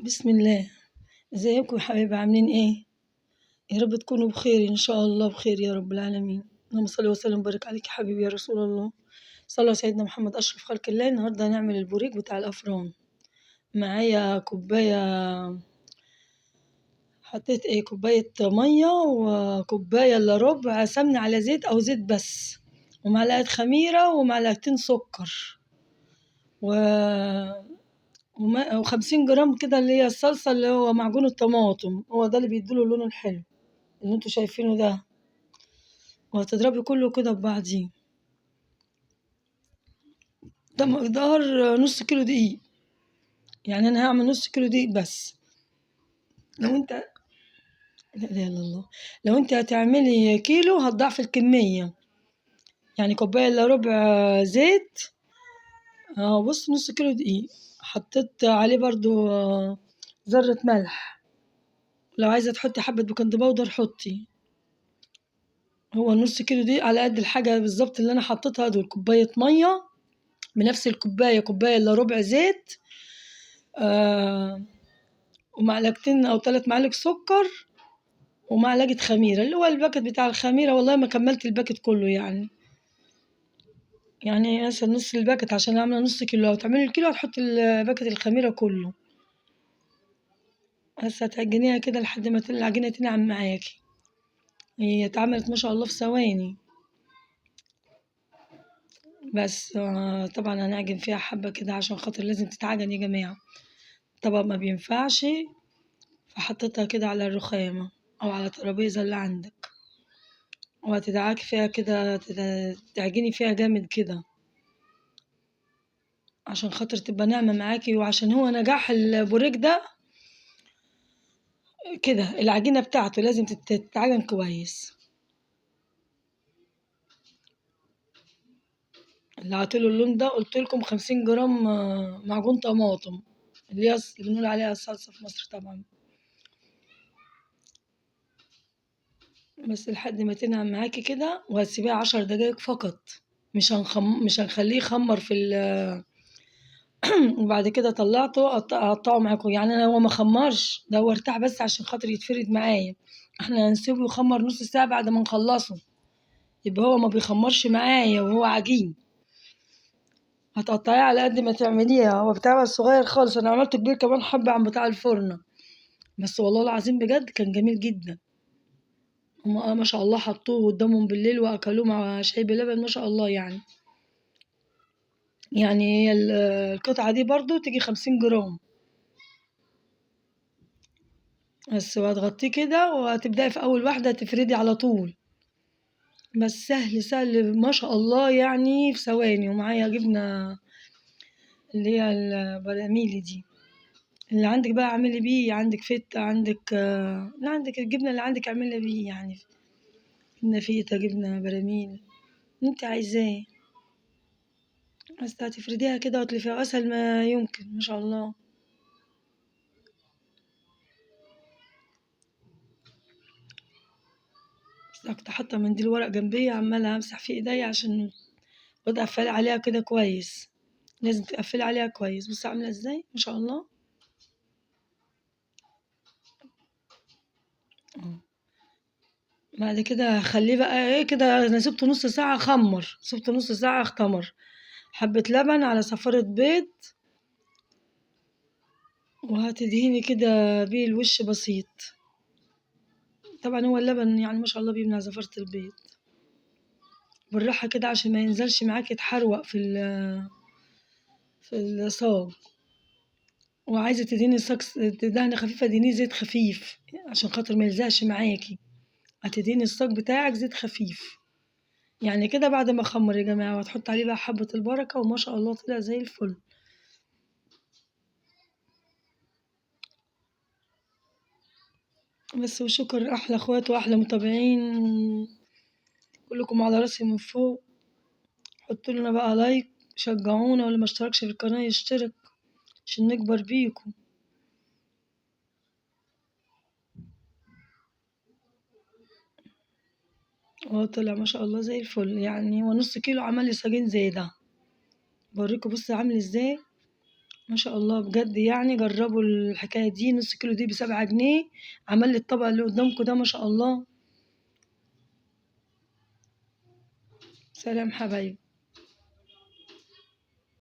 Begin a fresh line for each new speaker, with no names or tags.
بسم الله. ازيكم يا حبايبي، عاملين ايه؟ يا رب تكونوا بخير، ان شاء الله بخير يا رب العالمين. اللهم صل وسلم وبارك عليك يا حبيبي يا رسول الله. صلى على سيدنا محمد اشرف خلق الله. النهارده هنعمل البوريك بتاع الافران. معايا كوبايه، حطيت كوبايه ميه وكوبايه الا ربع سمنه على زيت او زيت بس، ومعلقه خميره ومعلقتين سكر و و50 جرام كده اللي هي الصلصه، اللي هو معجون الطماطم، هو ده اللي بيديله اللون الحلو اللي انتوا شايفينه ده. وهتضربي كله كده ببعضيه. ده مقدار نص كيلو دقيق، يعني انا هعمل نص كيلو دقيق بس. لو انت لا اله الا الله، لو انت هتعملي كيلو هتضاعفي الكمية، يعني كوباية الا ربع زيت. بص، نص كيلو دقيق حطيت عليه برضو ذرة ملح. لو عايزة تحطي حبة بيكنج باودر حطي. هو نص كيلو دقيق على قد الحاجة بالظبط اللي انا حطيتها دول. كوباية مية بنفس الكوباية، كوباية الا ربع زيت، آه ومعلقتين او 3 معالق سكر، ومعلقه خميره اللي هو الباكت بتاع الخميره. والله ما كملت الباكت كله يعني مثلا نص الباكت، عشان عامله نص كيلو. لو تعملي الكيلو هتحطي الباكت الخميره كله. بس هتعجنيها كده لحد ما العجينه تنعم معاكي. هي اتعملت ما شاء الله في ثواني. بس طبعا هنعجن فيها حبه كده عشان خاطر لازم تتعجن يا جماعه. طبعا ما بينفعش، فحطيتها كده على الرخامه او على ترابيزه اللي عندك، وهتدعكي فيها كده، تعجني فيها جامد كده عشان خاطر تبقى ناعمة معاكي. وعشان هو نجاح البوريك ده كده، العجينة بتاعته لازم تتعجن كويس. اللي عطيله اللون ده قلت لكم 50 جرام معجون طماطم، اللي هي اللي بنقول عليها الصلصة في مصر طبعا. بس لحد ما تنعم معاكي كده، وهتسيبيها 10 دقايق فقط. مش هنخليه يخمر في وبعد كده طلعته اقطعه معاكم. يعني انا هو ما خمرش ده، هو ارتاح بس عشان خاطر يتفرد معايا. احنا هنسيبه يخمر نص ساعة بعد ما نخلصه، يبقى هو ما بيخمرش معايا وهو عجين. هتقطعيه على قد ما تعمليها. هو بتاعها صغير خالص، انا عملته كبير كمان حبة عن بتاع الفرن. بس والله العظيم بجد كان جميل جدا. هما ما شاء الله حطوه قدامهم بالليل واكلوه مع شاي بلبن ما شاء الله يعني هي القطعة دي برضو تيجي 50 جرام بس. وهتغطيه كده وهتبدأي في أول واحدة تفردي على طول. بس سهل سهل ما شاء الله، يعني في ثواني. ومعايا جبنة اللي هي البراميلي دي. اللي عندك بقى اعملي بيه، عندك فتة، عندك لا، عندك الجبنة اللي عندك اعملي بيه يعني. جبنة فيتا، جبنة براميل، اللي انت عايزاه. بس هتفرديها كده وتلفيها اسهل ما يمكن ما شاء الله. بس كنت حاطة منديل ورق جنبي عمالة امسح في ايديا عشان بتقفلي عليها كده كويس. لازم تقفلي عليها كويس. بصي عاملة ازاي ما شاء الله. اه. بعد كده هخليه بقى كده. انا سبته نص ساعة خمر، سبته نص ساعة اختمر. حبة لبن على صفارة بيض، وهتدهيني كده بيه الوش بسيط. طبعا هو اللبن يعني ما شاء الله بيمنع زفرة البيض. بالراحة كده عشان ما ينزلش معاكي يتحروق في الصاج. وعايزة تدهني الصاج دهنة خفيفة، دهنيه زيت خفيف عشان خاطر ما يلزقش معاكي. هتدهني الصاج بتاعك زيت خفيف يعني كده. بعد ما اخمر يا جماعة، وهتحط عليه بقى حبة البركة، وما شاء الله طلع زي الفل. بس وشكر، احلى اخوات واحلى متابعين، كلكم على راسي من فوق. حطوا لنا بقى لايك، شجعونا، واللي ما اشتركش في القناة يشترك عشان نكبر بيكم. هو طلع ما شاء الله زي الفل. يعني هو نص كيلو عمل لي صاجين زي ده. بوريكم بص عامل ازاي. ما شاء الله بجد، يعني جربوا الحكاية دي، نص كيلو دي ب7 جنيه، عمل لي الطبق اللي قدامكم ده ما شاء الله. سلام حبايبي.